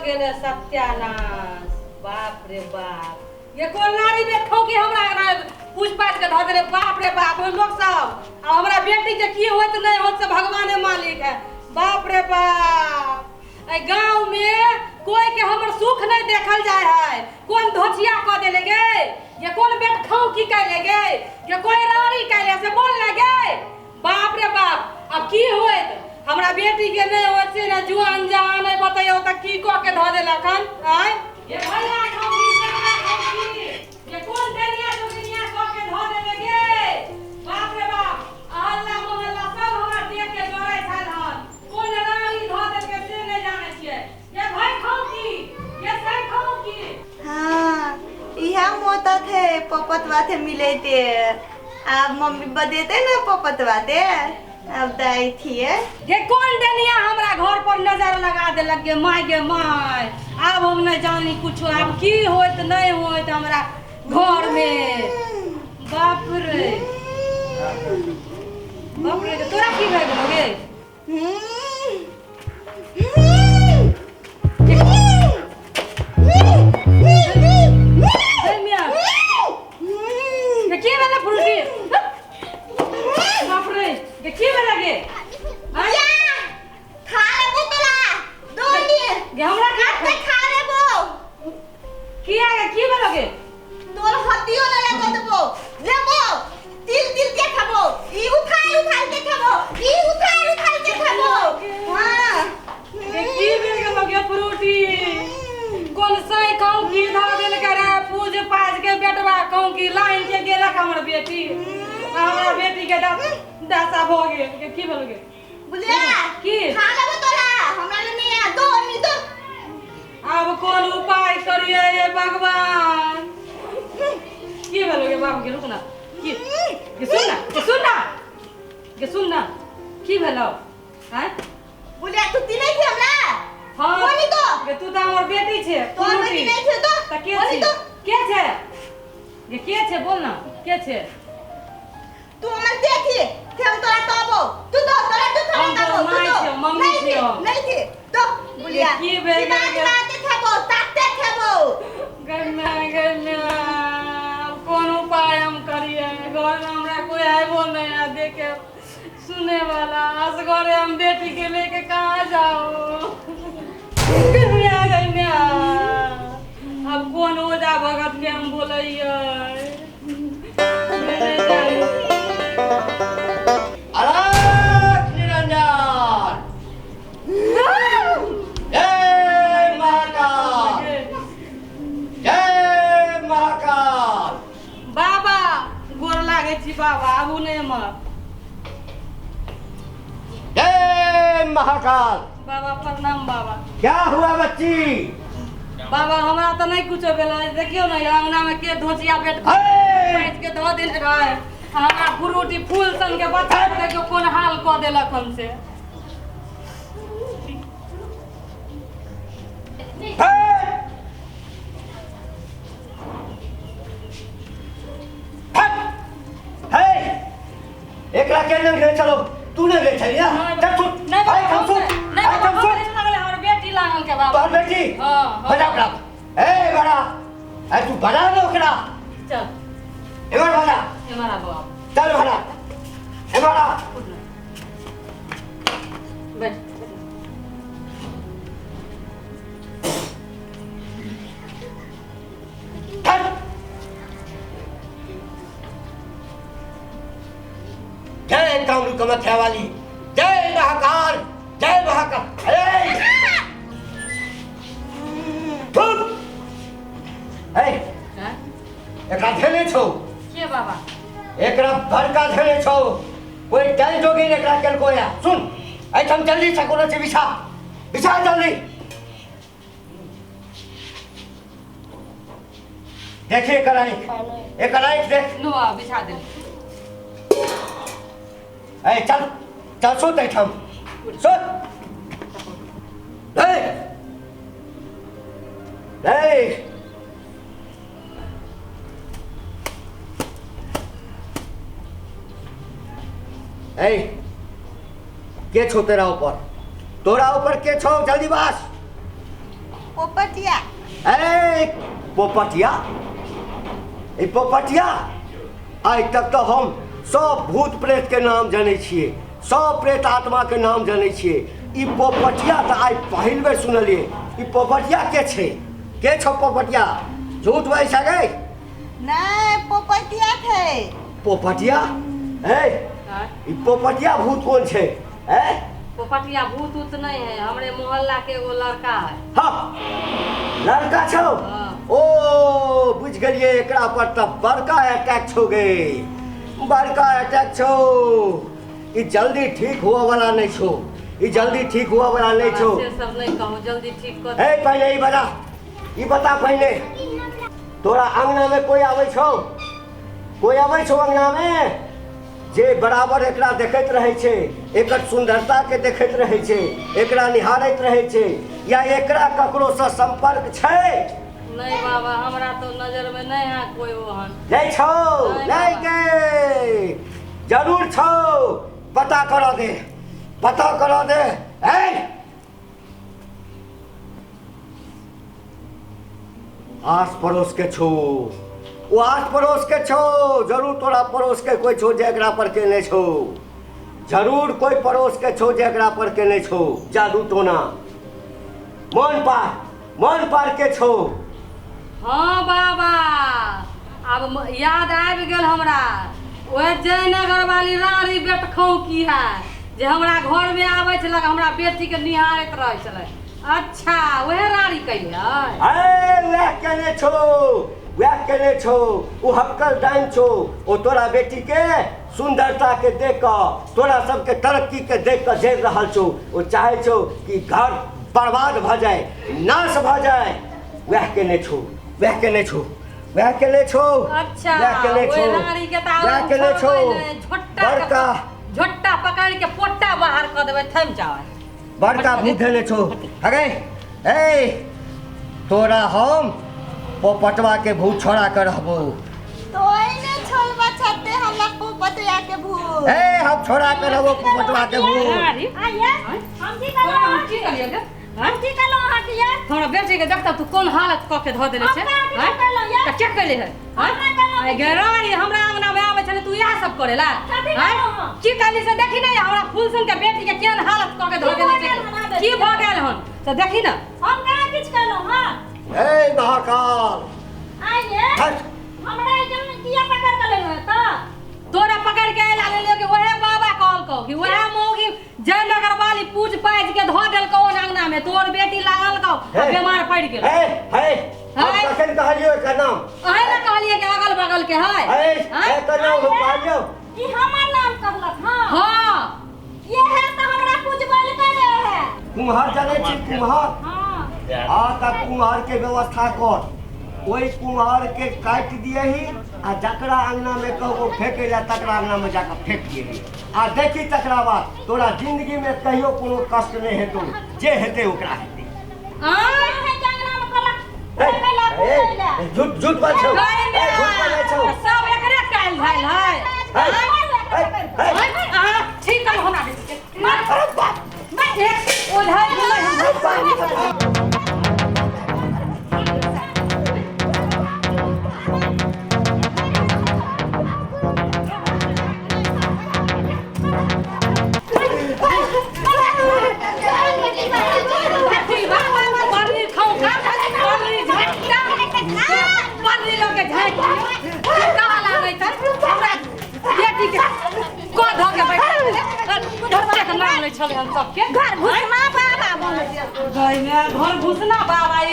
गेले सत्यानाश। बाप रे बाप, ये कोन नारी में ठोकी हमरा पूछ पाछ के धऽ देले। बाप रे बाप, लोग सब हमरा बेटी के की होत नहीं होत से भगवाने मालिक है। बाप रे बाप, ए गांव में कोई के हमर सुख नहीं देखल जाय है। कौन धोचिया क देले गे, ये कौन बेट खाऊ की कैले गे, ये कोई रानी कैले से बोल ले गे। बाप रे बाप, अब की होत हमरा बेटी के नहीं होत से ना जुआन जान है। बताइयो त की क के ध देलक हन। आय ये भैया खाऊ, ये कौन देनिया दुनिया क के ध देले गे। बाप रे बाप, अल्लाह मोहल्ला सब हमरा देख के डरै छल हन। कौन रानी ध दे के से नहीं जाने छिए। ये भाई खाऊ की, ये सही खाऊ की। हाँ, यहाँ मोता थे पपतवा थे मिले थे। अब मम्मी बदेते ना पपतवा थे, अब दाई थी है। ये कौन देनिया हमरा घर पर नजर लगा दे लगे। माय गे माय, अब हम नहीं जानी कुछ। अब की होत नहीं होत हमरा घर में। बाप रे बाप रे, तोरा की भए गेलो गे। की वाला फ्रूटी। बाप रे, ये की वाला गे। खा ले बोतला दो लिए गे हमरा खा ले वो की आगे की वाला गे। तोर हतियो ना लगा देबो लेबो तिल तिल के खाबो। ई उखाल के खाबो, ई उखाल के खाबो। हां, ये की बे गेलो गे फ्रूटी। कौन सही कहूं की धा देल करे पूज पाज के बेटवा कहूं की लाइन के गेला हमर बेटी। हमरा बेटी के दासा भ गेल के की भेल गे। बुलिया की खा लेबो तोरा हमरा ले नहीं आ दो नी दो। अब कौन उपाय करिए ये भगवान। की भेल गे बाप गे, रुक ना। की के सुन ना, के सुन ना, के सुन ना, की भेलो। हैं बुलिया तू ती नहीं थी हमरा। हां बोली तो गे, तू त हमर बेटी छे। तोर बेटी नहीं थी तो त के बोली तो के छे गे, के छे बोल ना, के छे। तू हमर देखी थे हम तोरा तबो तू तो तोरा तू थोड़ा तबो तू तो मम्मी छे नहीं थी तो बुलिया की भेल गे। ताते खाबो ताते खाबो। गन्ना गन्ना, कौन उपाय हम करिए। घर में हमरा कोई आइबो नहीं आ देखे सुने वाला। असगरे हम बेटी के लेके कहाँ जाओ। गन्ना गन्ना, अब कौन ओझा भगत के हम बोलिए। अलग निरंजन, जय महाकाल, जय महाकाल। बाबा गोर लागे छी बाबा, आबू नहीं मत। जय महाकाल। बाबा प्रणाम बाबा। क्या हुआ बच्ची। बाबा हमरा तो नहीं कुछ भेला। देखियो ना अंगना में के धोचिया बेट बैठ के धो देने रहे। हमरा फ्रूटी फूल सन के बच्चा देखियो कौन हाल क देलक हमसे। एक लाख के ले चलो, तू नहीं ले चलिए। चल सुन, भाई हम सुन, भाई हम सुन। हमर बेटी लागल के बाबा। तोर बेटी हां बड़ा बड़ा ए बड़ा ए तू बड़ा लो करा। चल एवर बड़ा ये मारा बाबा। चल बड़ा ए बड़ा बैठ। जय कामरू कमख्या वाली, जय महाकाल, जय महाकाल। एकरा धेले छौ के बाबा। एकरा भड़का धेले छौ। कोई टाइम जोगी एकरा केल कोया। सुन ऐठम जल्दी से कोनो से बिछा बिछा जल्दी। देखिए कराई एक कराई देख लो आ बिछा दे। ए चल चल सुत ऐठम सुत। ए ए ए के छो तेरा ऊपर। तोरा ऊपर के छो जल्दी बास। पोपटिया ए पोपटिया, ए पोपटिया, आइ तक तो हम सब भूत प्रेत के नाम जाने छिए, सब प्रेत आत्मा के नाम जाने छिए। ई पोपटिया तो आइ पहिल बेर सुनलिए। ई पोपटिया के छे? के छो पोपटिया? झूठ वैसा गए? नहीं पोपटिया थे। पोपटिया? ए ई पोपटिया भूत कौन छे? ए पोपटिया भूत उत नहीं है, हमरे मोहल्ला के एगो लड़का है। हाँ लड़का छो? हाँ। ओ बुझ गलिए, एकरा पर तब बड़का अटैक छो गए, बड़का अटैक छो। ई जल्दी ठीक हुआ वाला नहीं छो, ई जल्दी ठीक हुआ वाला नहीं छो। से सब नहीं कहो, जल्दी ठीक कर। ए पहले ई बता पहले तोरा अंगना में कोई आवे छो? कोई आवे छो अंगना में जे बराबर एकरा देखैत रहे छे, एकर सुंदरता के देखैत रहे छे, एकरा निहारैत रहे छे, या एकरा ककरो से संपर्क छे? नहीं बाबा, हमरा तो नजर में नहीं है कोई ओहन। नहीं छो? नहीं के जरूर छो, पता करो दे, पता करो दे। ए आस पड़ोस के छो, वो आस पड़ोस के छो, जरूर तोरा पड़ोस के कोई छो जेकरा पर के नहीं छो, जरूर कोई पड़ोस के छो जेकरा पर के नहीं छो। जादू टोना मन पार के छो। हाँ बाबा, अब याद आबि गेल हमरा, वह जयनगर वाली रानी बेटखौ की है जे हमरा घर में आबै छलै, हमरा बेटी के निहारैत रहै छलै। अच्छा वह रानी कही है? ए वह केने छो, वह केने छो, वो हक्कल डाइन छो। ओ तोरा बेटी के सुंदरता के देख कर, तोरा सबके तरक्की के देख कर जर रहल छो। वो चाहे छो कि घर बर्बाद भ जाए, नाश भ जाए। वह केने छो, वह केने छो, वह केने छो। अच्छा वह केने छो, वह रानी के ताव वह केने छो। बड़का झोट्टा पकड़ के पोट्टा बाहर कर देबै, थम जाओ। बड़का भूत देने छो। अगे ए तोरा हम पोपटवा के भूत छोड़ा कर रहबो। तो इने छोल बचते हमरा पोपटिया के भूत। ए हम छोड़ा कर रहबो पोपटवा के भूत। आइए हम की करलो? की करिए गे? हम की करलो हटिया? हमरा बेटी के देखता तू कोन हालत क के ध देले छे? हम की करलो यार? त चेक कैले है? हां गे रानी, हमरा अंगना में आबै छले, तू यह सब करेला? हां की काली से देखी नहीं, हमरा फूल सुन के बेटी के केन हालत क के ध देले छे? की भ गेल हन त देखी ना। हम कहाँ किछ करलो? हां ए महाकाल, आइए हट। हमरा जन किया पकड़ के लेलो त? तोरा पकड़ के आइला ले के वहे बाबा कहल को कि वहे मोगी जयनगर वाली पूज पाज के ध देल को अंगना में, तोर बेटी लागल को बीमार पड़ गेल। हम कखन कहलियो एकर नाम? अहे ना कहलिए कि अगल बगल के है। एकर नाम हम कहलियो? ई हमर नाम कहलक। हां हां ये है तो हमरा पूजबल करे है। कुम्हार जाने छी? कुम्हार हां आ ता कुम्हार के व्यवस्था कर। ओई कुम्हार के काट दिए ही आ जकरा अंगना में कहो फेंके जा, तकरा अंगना में जाकर फेंक दिए। आ देखी तकरा बाद तोरा जिंदगी में कहियो कोनो कष्ट नहीं हेतौ, जे हेते ओकरा हेते। है जंगला में कहलक झूठ झूठ बात छौ, झूठ बात छौ। सब एकरे काल धैल है। ठीक है हमरा बेटी के अरे बाप एक ओझाई गेलै। घर घुसना बाबा बोल दिया। घर घुसना बाबा।